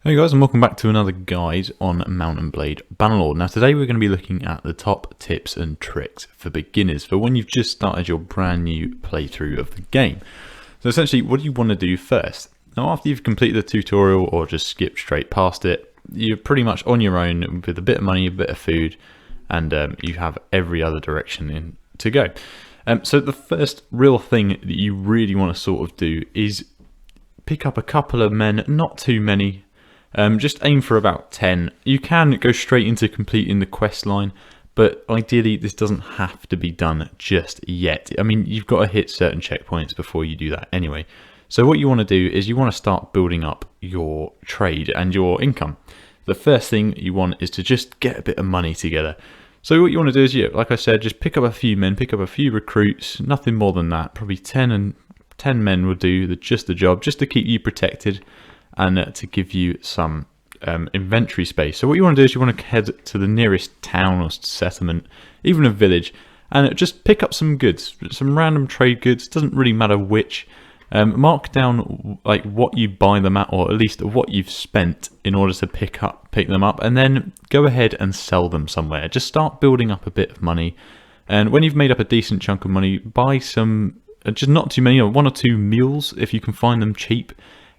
Hey guys, and welcome back to another guide on Mount And Blade Bannerlord. Now today we're going to be looking at the top tips and tricks for beginners, for when you've just started your brand new playthrough of the game. So essentially, what do you want to do first? Now after you've completed the tutorial or just skipped straight past it, you're pretty much on your own with a bit of money, a bit of food, and you have every other direction in to go. So the first real thing that you really want to sort of do is pick up a couple of men, not too many. Just aim for about 10. You can go straight into completing the quest line, but ideally this doesn't have to be done just yet. I mean, you've got to hit certain checkpoints before you do that anyway. So what you want to do is you want to start building up your trade and your income. The first thing you want is to just get a bit of money together. So what you want to do is, like I said, just pick up a few men, pick up a few recruits, nothing more than that. Probably 10 men will do just the job, just to keep you protected and to give you some inventory space. So what you want to do is you want to head to the nearest town or settlement, even a village, and just pick up some goods, some random trade goods. Doesn't really matter which. Mark down like what you buy them at, or at least what you've spent in order to pick them up, and then go ahead and sell them somewhere. Just start building up a bit of money, and when you've made up a decent chunk of money, buy some, just not too many, 1 or 2 mules if you can find them cheap.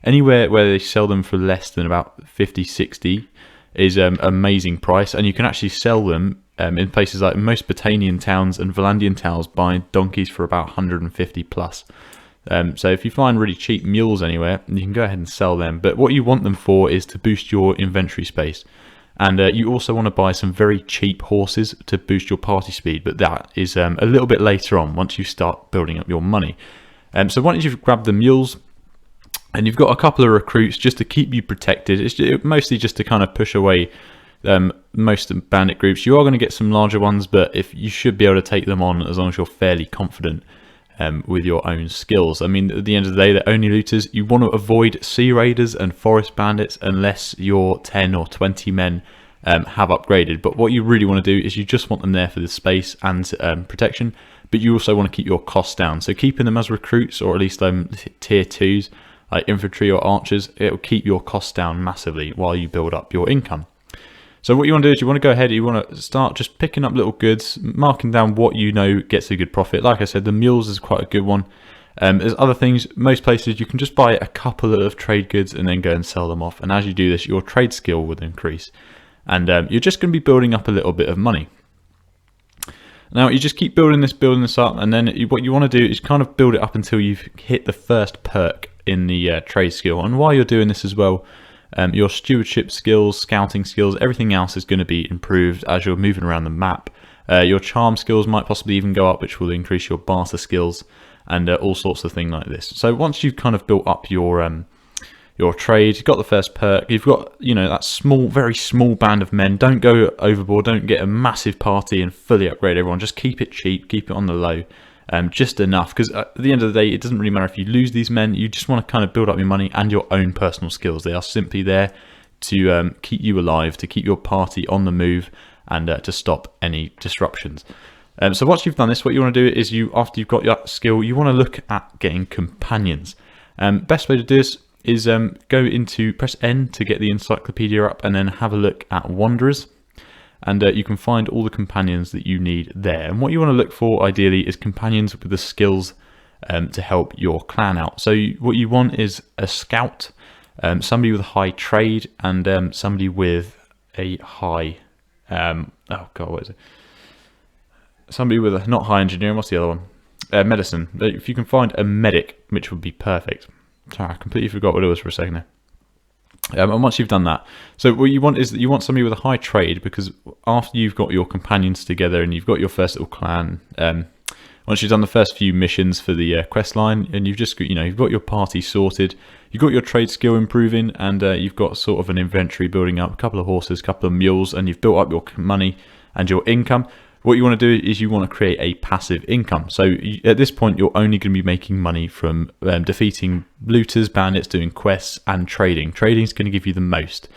Anywhere where they sell them for less than about 50, 60 is an amazing price, and you can actually sell them in places like most Botanian towns and Valandian towns, buy donkeys for about 150 plus. So if you find really cheap mules anywhere, you can go ahead and sell them. But what you want them for is to boost your inventory space. And you also want to buy some very cheap horses to boost your party speed, but that is a little bit later on once you start building up your money. So once you've grabbed the mules, and you've got a couple of recruits just to keep you protected, it's mostly just to kind of push away most bandit groups. You are going to get some larger ones, but if you should be able to take them on as long as you're fairly confident with your own skills. I mean, at the end of the day, they're only looters. You want to avoid sea raiders and forest bandits unless your 10 or 20 men have upgraded. But what you really want to do is you just want them there for the space and protection, but you also want to keep your costs down. So keeping them as recruits, or at least tier 2s, like infantry or archers, it will keep your costs down massively while you build up your income. So what you want to do is you want to go ahead, you want to start just picking up little goods, marking down what you know gets a good profit. Like I said, the mules is quite a good one. There's other things, most places you can just buy a couple of trade goods and then go and sell them off. And as you do this, your trade skill will increase. And you're just going to be building up a little bit of money. Now you just keep building this up, and then what you want to do is kind of build it up until you've hit the first perk in the trade skill. And while you're doing this as well, your stewardship skills, scouting skills, everything else is going to be improved as you're moving around the map. Your charm skills might possibly even go up, which will increase your barter skills and all sorts of things like this. So once you've kind of built up your trade, you've got the first perk, you've got that small, very small band of men. Don't go overboard, don't get a massive party and fully upgrade everyone. Just keep it cheap, keep it on the low. Just enough, because at the end of the day, it doesn't really matter if you lose these men. You just want to kind of build up your money and your own personal skills. They are simply there to keep you alive, to keep your party on the move, and to stop any disruptions. So once you've done this, what you want to do is after you've got your skill, you want to look at getting companions. Best way to do this is press N to get the encyclopedia up, and then have a look at wanderers. And you can find all the companions that you need there. And what you want to look for ideally is companions with the skills to help your clan out. So what you want is a scout, somebody with a high trade, and somebody with a high, what is it? Somebody with a, not high engineering, what's the other one? Medicine. If you can find a medic, which would be perfect. Sorry, I completely forgot what it was for a second there. And once you've done that, so what you want is that you want somebody with a high trade, because after you've got your companions together and you've got your first little clan, once you've done the first few missions for the quest line, and you've just you've got your party sorted, you've got your trade skill improving, and you've got sort of an inventory building up, a couple of horses, a couple of mules, and you've built up your money and your income. What you want to do is you want to create a passive income. So at this point, you're only going to be making money from defeating looters, bandits, doing quests, and trading. Trading is going to give you the most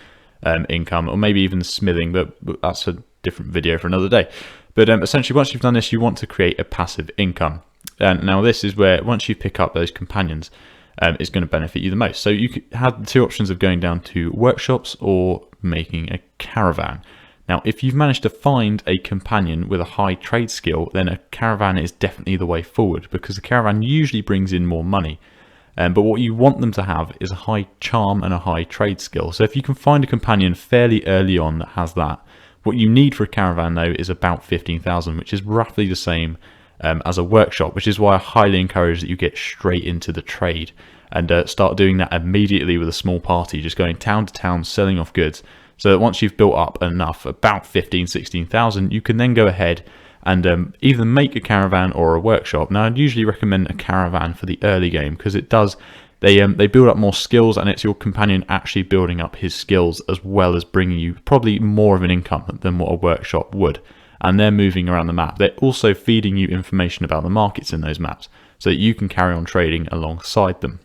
income, or maybe even smithing, but that's a different video for another day. But essentially, once you've done this, you want to create a passive income. And now this is where, once you pick up those companions, is going to benefit you the most. So you have the two options of going down to workshops or making a caravan. Now, if you've managed to find a companion with a high trade skill, then a caravan is definitely the way forward, because a caravan usually brings in more money. But what you want them to have is a high charm and a high trade skill. So if you can find a companion fairly early on that has that, what you need for a caravan though is about 15,000, which is roughly the same as a workshop, which is why I highly encourage that you get straight into the trade and start doing that immediately with a small party, just going town to town selling off goods, so that once you've built up enough, about 16,000, you can then go ahead and either make a caravan or a workshop. Now, I'd usually recommend a caravan for the early game, because it does, they build up more skills, and it's your companion actually building up his skills as well as bringing you probably more of an income than what a workshop would. And they're moving around the map. They're also feeding you information about the markets in those maps, so that you can carry on trading alongside them.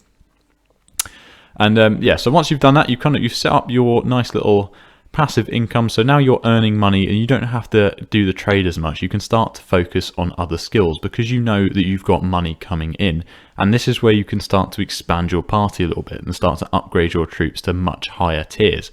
And yeah, so once you've done that, you've set up your nice little passive income. So now you're earning money and you don't have to do the trade as much. You can start to focus on other skills because you know that you've got money coming in. And this is where you can start to expand your party a little bit and start to upgrade your troops to much higher tiers.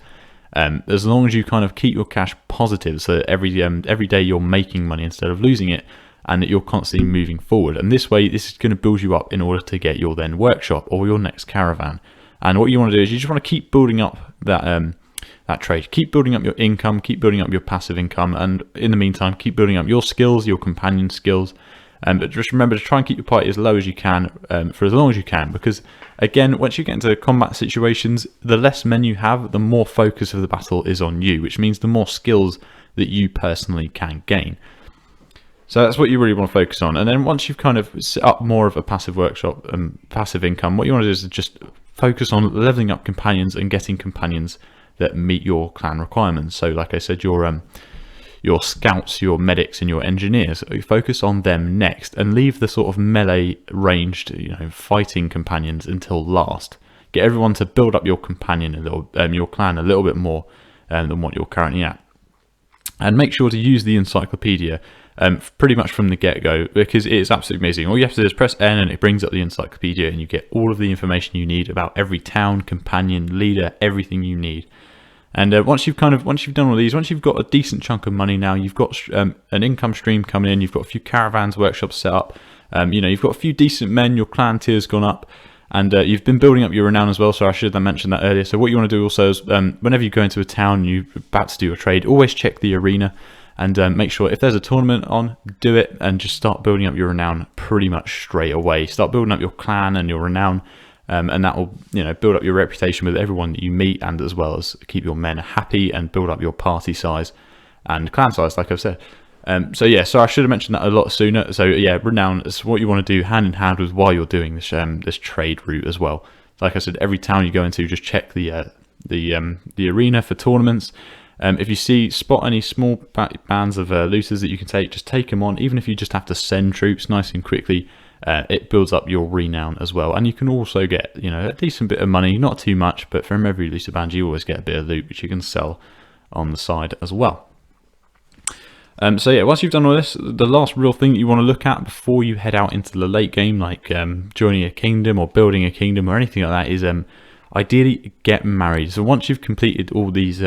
As long as you kind of keep your cash positive, so that every day you're making money instead of losing it, and that you're constantly moving forward. And this way, this is going to build you up in order to get your then workshop or your next caravan. And what you want to do is you just want to keep building up that trade, keep building up your income, keep building up your passive income, and in the meantime, keep building up your skills, your companion skills. But just remember to try and keep your party as low as you can for as long as you can, because again, once you get into combat situations, the less men you have, the more focus of the battle is on you, which means the more skills that you personally can gain. So that's what you really want to focus on. And then once you've kind of set up more of a passive workshop and passive income, what you want to do is just focus on leveling up companions and getting companions that meet your clan requirements. So like I said, your scouts, your medics, and your engineers, you focus on them next, and leave the sort of melee ranged, fighting companions until last. Get everyone to build up your companion a little, your clan a little bit more than what you're currently at, and make sure to use the encyclopedia pretty much from the get-go, because it is absolutely amazing. All you have to do is press N and it brings up the encyclopedia, and you get all of the information you need about every town, companion, leader, everything you need. And once you've done all these, once you've got a decent chunk of money now, you've got an income stream coming in, you've got a few caravans, workshops set up, you've got a few decent men, your clan tier's gone up, and you've been building up your renown as well. So I should have mentioned that earlier. So what you want to do also is whenever you go into a town, you're about to do a trade, always check the arena. And make sure if there's a tournament on, do it, and just start building up your renown pretty much straight away. Start building up your clan and your renown, and that will build up your reputation with everyone that you meet, and as well as keep your men happy and build up your party size and clan size, like I've said. So yeah, so I should have mentioned that a lot sooner. So yeah, renown is what you want to do hand in hand with while you're doing this this trade route as well. Like I said, every town you go into, just check the arena for tournaments. If you spot any small bands of looters that you can take, just take them on. Even if you just have to send troops nice and quickly, it builds up your renown as well. And you can also get a decent bit of money, not too much, but from every looter band you always get a bit of loot, which you can sell on the side as well. So yeah, once you've done all this, the last real thing that you want to look at before you head out into the late game, like joining a kingdom or building a kingdom or anything like that, is ideally get married. So once you've completed all these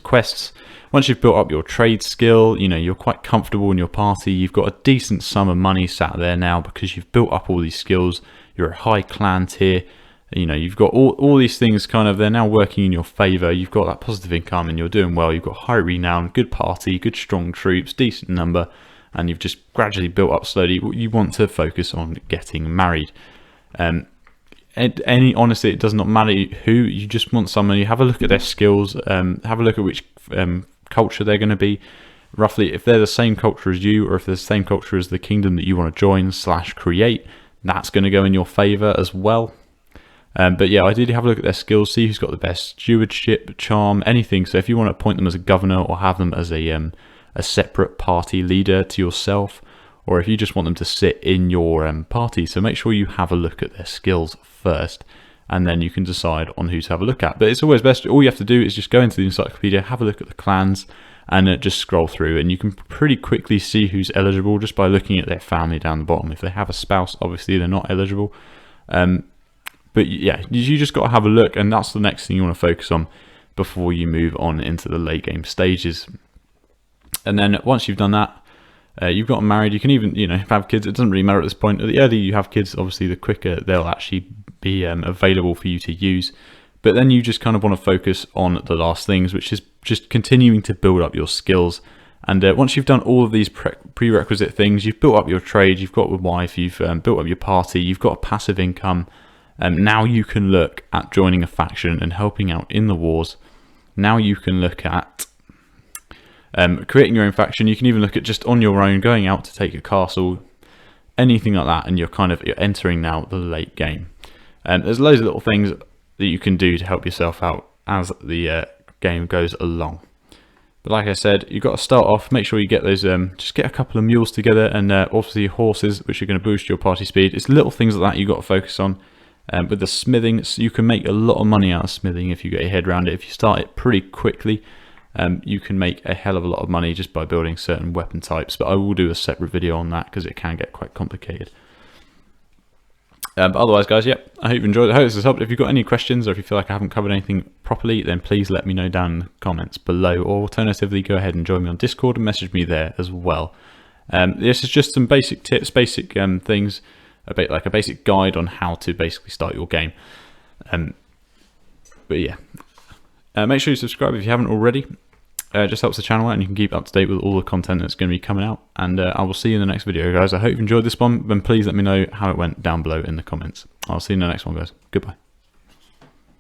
quests, once you've built up your trade skill, you're quite comfortable in your party, you've got a decent sum of money sat there now because you've built up all these skills, you're a high clan tier, you've got all these things they're now working in your favor, you've got that positive income and you're doing well, you've got high renown, good party, good strong troops, decent number, and you've just gradually built up slowly. You want to focus on getting married. Honestly, it does not matter who, you just want someone, you have a look at their skills, have a look at which culture they're going to be, roughly if they're the same culture as you, or if they're the same culture as the kingdom that you want to join / create, that's going to go in your favor as well. But yeah, ideally have a look at their skills, see who's got the best stewardship, charm, anything. So if you want to appoint them as a governor or have them as a separate party leader to yourself, or if you just want them to sit in your party, so make sure you have a look at their skills first, and then you can decide on who to have a look at. But it's always best, all you have to do is just go into the encyclopedia, have a look at the clans, and just scroll through, and you can pretty quickly see who's eligible just by looking at their family down the bottom. If they have a spouse, obviously they're not eligible. But yeah, you just got to have a look, and that's the next thing you want to focus on before you move on into the late game stages. And then once you've done that, you've gotten married, you can even, you know, have kids. It doesn't really matter at this point. The earlier you have kids, obviously, the quicker they'll actually be available for you to use. But then you just kind of want to focus on the last things, which is just continuing to build up your skills. And once you've done all of these prerequisite things, you've built up your trade, you've got a wife, you've built up your party, you've got a passive income. Now you can look at joining a faction and helping out in the wars. Now you can look at creating your own faction. You can even look at just on your own, going out to take a castle, anything like that, and you're entering now the late game. There's loads of little things that you can do to help yourself out as the game goes along. But like I said, you've got to start off, make sure you get those, just get a couple of mules together, and obviously horses, which are going to boost your party speed. It's little things like that you've got to focus on. With the smithing, so you can make a lot of money out of smithing if you get your head around it. If you start it pretty quickly, you can make a hell of a lot of money just by building certain weapon types. But I will do a separate video on that because it can get quite complicated. But otherwise, guys, yep, I hope you enjoyed it. I hope this has helped. If you've got any questions or if you feel like I haven't covered anything properly, then please let me know down in the comments below. Or alternatively, go ahead and join me on Discord and message me there as well. This is just some basic tips, basic things, like a basic guide on how to basically start your game. But yeah, make sure you subscribe if you haven't already. It just helps the channel out, and you can keep up to date with all the content that's going to be coming out. And I will see you in the next video, guys. I hope you enjoyed this one. Then please let me know how it went down below in the comments. I'll see you in the next one, guys. Goodbye.